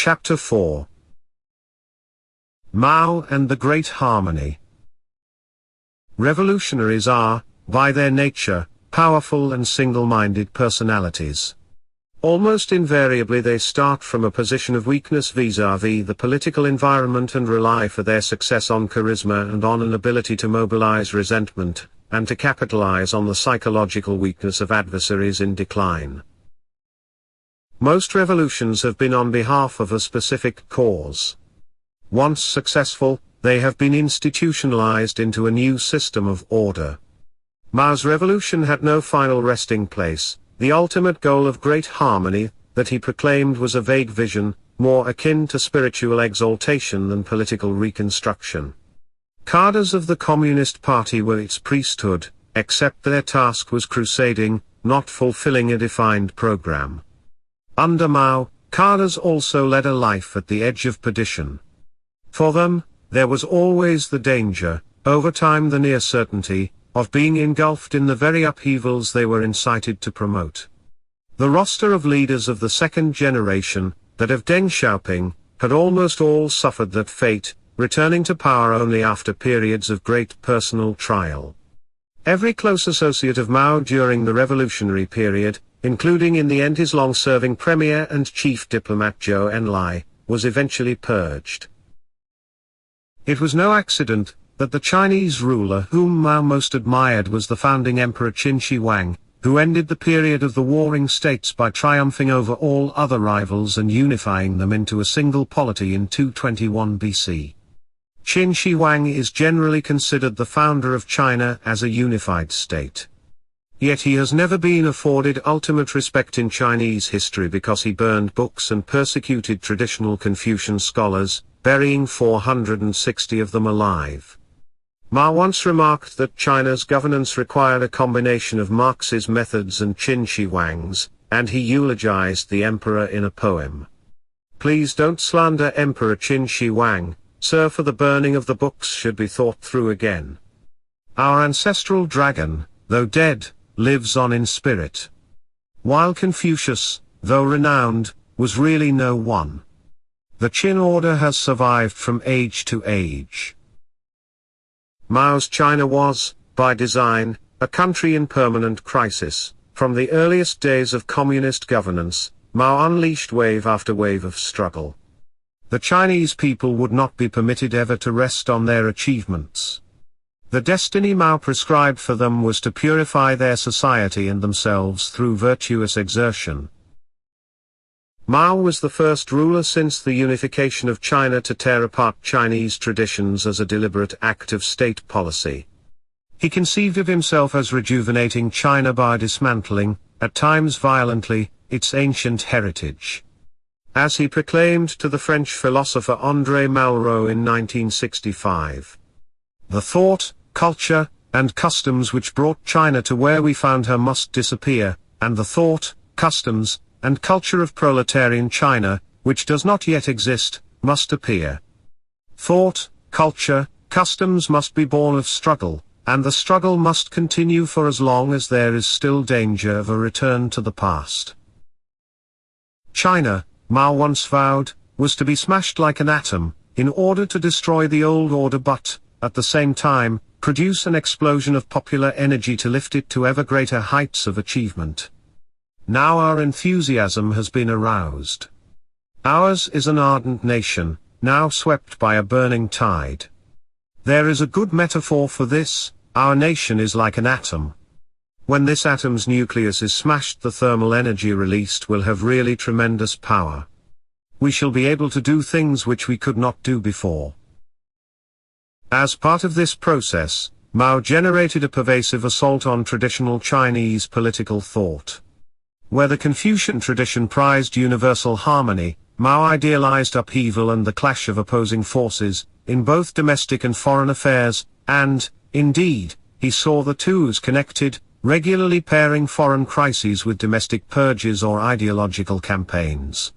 Chapter 4. Mao and the Great Harmony. Revolutionaries are, by their nature, powerful and single-minded personalities. Almost invariably they start from a position of weakness vis-à-vis the political environment and rely for their success on charisma and on an ability to mobilize resentment, and to capitalize on the psychological weakness of adversaries in decline. Most revolutions have been on behalf of a specific cause. Once successful, they have been institutionalized into a new system of order. Mao's revolution had no final resting place. The ultimate goal of great harmony, that he proclaimed, was a vague vision, more akin to spiritual exaltation than political reconstruction. Cadres of the Communist Party were its priesthood, except their task was crusading, not fulfilling a defined program. Under Mao, cadres also led a life at the edge of perdition. For them, there was always the danger, over time the near certainty, of being engulfed in the very upheavals they were incited to promote. The roster of leaders of the second generation, that of Deng Xiaoping, had almost all suffered that fate, returning to power only after periods of great personal trial. Every close associate of Mao during the revolutionary period, including in the end his long-serving premier and chief diplomat Zhou Enlai, was eventually purged. It was no accident that the Chinese ruler whom Mao most admired was the founding Emperor Qin Shihuang, who ended the period of the warring states by triumphing over all other rivals and unifying them into a single polity in 221 BC. Qin Shihuang is generally considered the founder of China as a unified state. Yet he has never been afforded ultimate respect in Chinese history because he burned books and persecuted traditional Confucian scholars, burying 460 of them alive. Mao once remarked that China's governance required a combination of Marx's methods and Qin Shihuang's, and he eulogized the emperor in a poem. Please don't slander Emperor Qin Shihuang, sir, for the burning of the books should be thought through again. Our ancestral dragon, though dead, lives on in spirit. While Confucius, though renowned, was really no one. The Qin order has survived from age to age. Mao's China was, by design, a country in permanent crisis. From the earliest days of communist governance, Mao unleashed wave after wave of struggle. The Chinese people would not be permitted ever to rest on their achievements. The destiny Mao prescribed for them was to purify their society and themselves through virtuous exertion. Mao was the first ruler since the unification of China to tear apart Chinese traditions as a deliberate act of state policy. He conceived of himself as rejuvenating China by dismantling, at times violently, its ancient heritage. As he proclaimed to the French philosopher André Malraux in 1965, "The thought, culture, and customs which brought China to where we found her must disappear, and the thought, customs, and culture of proletarian China, which does not yet exist, must appear. Thought, culture, customs must be born of struggle, and the struggle must continue for as long as there is still danger of a return to the past." China, Mao once vowed, was to be smashed like an atom, in order to destroy the old order but, at the same time, produce an explosion of popular energy to lift it to ever greater heights of achievement. Now our enthusiasm has been aroused. Ours is an ardent nation, now swept by a burning tide. There is a good metaphor for this: our nation is like an atom. When this atom's nucleus is smashed, the thermal energy released will have really tremendous power. We shall be able to do things which we could not do before. As part of this process, Mao generated a pervasive assault on traditional Chinese political thought. Where the Confucian tradition prized universal harmony, Mao idealized upheaval and the clash of opposing forces, in both domestic and foreign affairs, and, indeed, he saw the two as connected, regularly pairing foreign crises with domestic purges or ideological campaigns.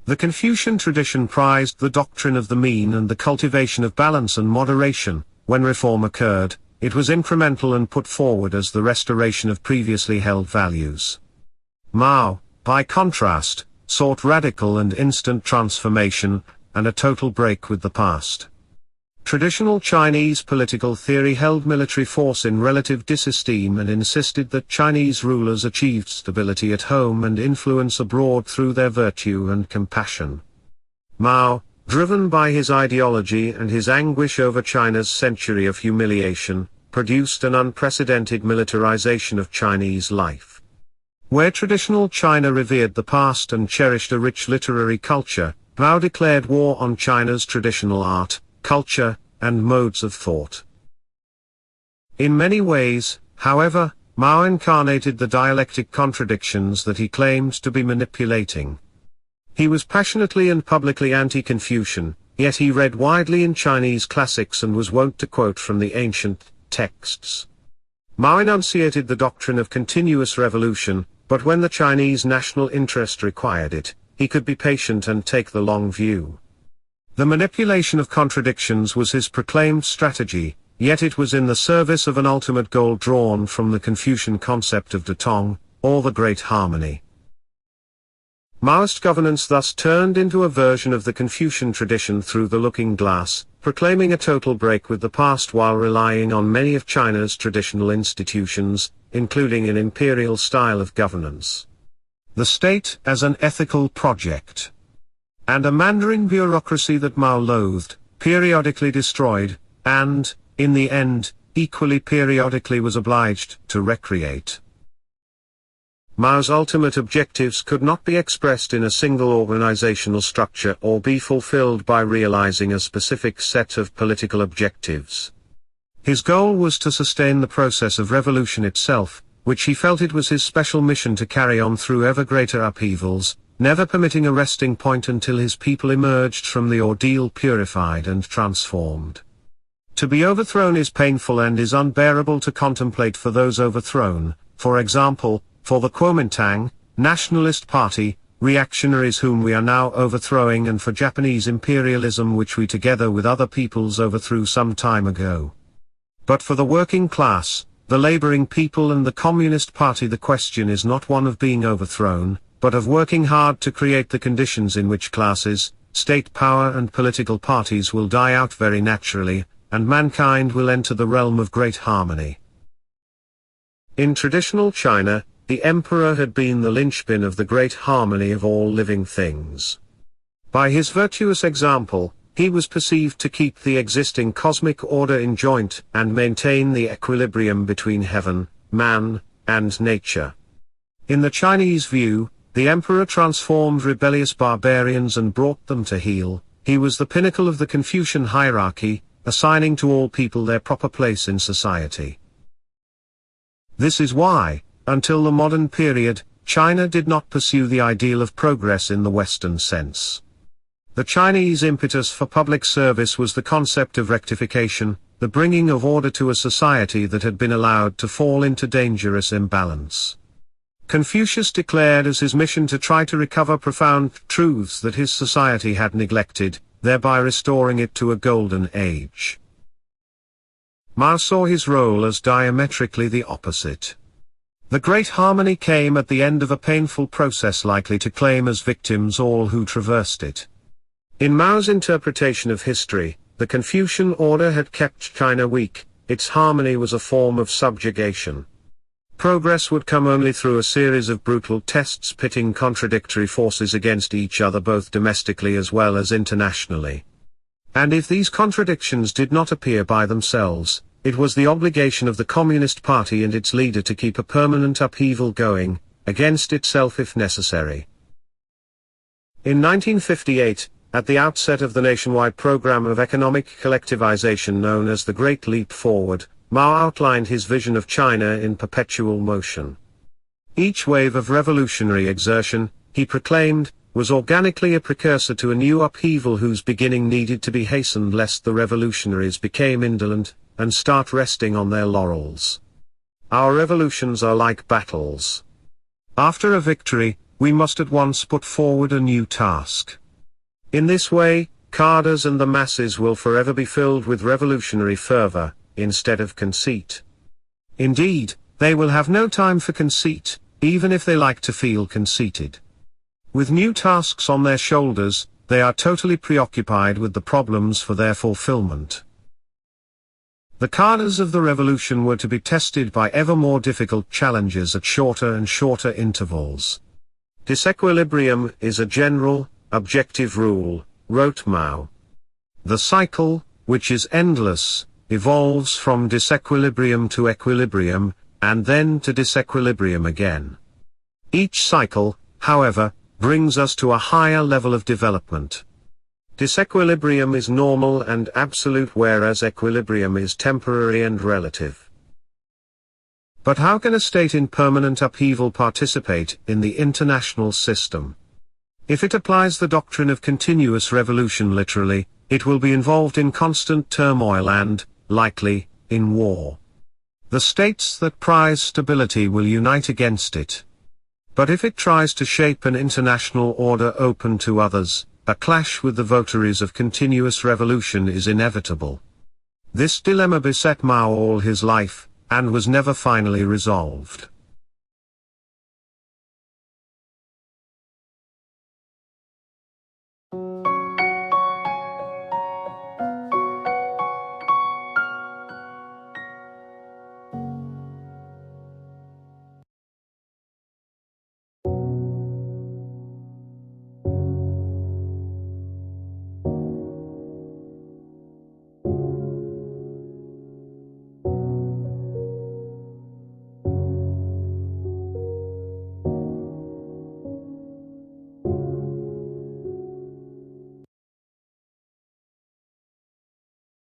The Confucian tradition prized the doctrine of the mean and the cultivation of balance and moderation. When reform occurred, it was incremental and put forward as the restoration of previously held values. Mao, by contrast, sought radical and instant transformation, and a total break with the past. Traditional Chinese political theory held military force in relative disesteem and insisted that Chinese rulers achieved stability at home and influence abroad through their virtue and compassion. Mao, driven by his ideology and his anguish over China's century of humiliation, produced an unprecedented militarization of Chinese life. Where traditional China revered the past and cherished a rich literary culture, Mao declared war on China's traditional art, culture, and modes of thought. In many ways, however, Mao incarnated the dialectic contradictions that he claimed to be manipulating. He was passionately and publicly anti-Confucian, yet he read widely in Chinese classics and was wont to quote from the ancient texts. Mao enunciated the doctrine of continuous revolution, but when the Chinese national interest required it, he could be patient and take the long view. The manipulation of contradictions was his proclaimed strategy, yet it was in the service of an ultimate goal drawn from the Confucian concept of Detong, or the Great Harmony. Maoist governance thus turned into a version of the Confucian tradition through the looking glass, proclaiming a total break with the past while relying on many of China's traditional institutions, including an imperial style of governance. The state as an ethical project. And a Mandarin bureaucracy that Mao loathed, periodically destroyed, and, in the end, equally periodically was obliged to recreate. Mao's ultimate objectives could not be expressed in a single organizational structure or be fulfilled by realizing a specific set of political objectives. His goal was to sustain the process of revolution itself, which he felt it was his special mission to carry on through ever greater upheavals, never permitting a resting point until his people emerged from the ordeal purified and transformed. To be overthrown is painful and is unbearable to contemplate for those overthrown, for example, for the Kuomintang, nationalist party, reactionaries whom we are now overthrowing, and for Japanese imperialism which we together with other peoples overthrew some time ago. But for the working class, the laboring people and the Communist Party, the question is not one of being overthrown, but of working hard to create the conditions in which classes, state power and political parties will die out very naturally, and mankind will enter the realm of great harmony. In traditional China, the emperor had been the linchpin of the great harmony of all living things. By his virtuous example, he was perceived to keep the existing cosmic order in joint and maintain the equilibrium between heaven, man, and nature. In the Chinese view, the emperor transformed rebellious barbarians and brought them to heel. He was the pinnacle of the Confucian hierarchy, assigning to all people their proper place in society. This is why, until the modern period, China did not pursue the ideal of progress in the Western sense. The Chinese impetus for public service was the concept of rectification, the bringing of order to a society that had been allowed to fall into dangerous imbalance. Confucius declared as his mission to try to recover profound truths that his society had neglected, thereby restoring it to a golden age. Mao saw his role as diametrically the opposite. The great harmony came at the end of a painful process likely to claim as victims all who traversed it. In Mao's interpretation of history, the Confucian order had kept China weak, its harmony was a form of subjugation. Progress would come only through a series of brutal tests pitting contradictory forces against each other both domestically as well as internationally. And if these contradictions did not appear by themselves, it was the obligation of the Communist Party and its leader to keep a permanent upheaval going, against itself if necessary. In 1958, at the outset of the nationwide program of economic collectivization known as the Great Leap Forward, Mao outlined his vision of China in perpetual motion. Each wave of revolutionary exertion, he proclaimed, was organically a precursor to a new upheaval whose beginning needed to be hastened lest the revolutionaries became indolent, and start resting on their laurels. Our revolutions are like battles. After a victory, we must at once put forward a new task. In this way, cadres and the masses will forever be filled with revolutionary fervor, instead of conceit. Indeed, they will have no time for conceit, even if they like to feel conceited. With new tasks on their shoulders, they are totally preoccupied with the problems for their fulfillment. The cadres of the revolution were to be tested by ever more difficult challenges at shorter and shorter intervals. Disequilibrium is a general, objective rule, wrote Mao. The cycle, which is endless, evolves from disequilibrium to equilibrium, and then to disequilibrium again. Each cycle, however, brings us to a higher level of development. Disequilibrium is normal and absolute, whereas equilibrium is temporary and relative. But how can a state in permanent upheaval participate in the international system? If it applies the doctrine of continuous revolution literally, it will be involved in constant turmoil and, likely, in war. The states that prize stability will unite against it. But if it tries to shape an international order open to others, a clash with the votaries of continuous revolution is inevitable. This dilemma beset Mao all his life, and was never finally resolved.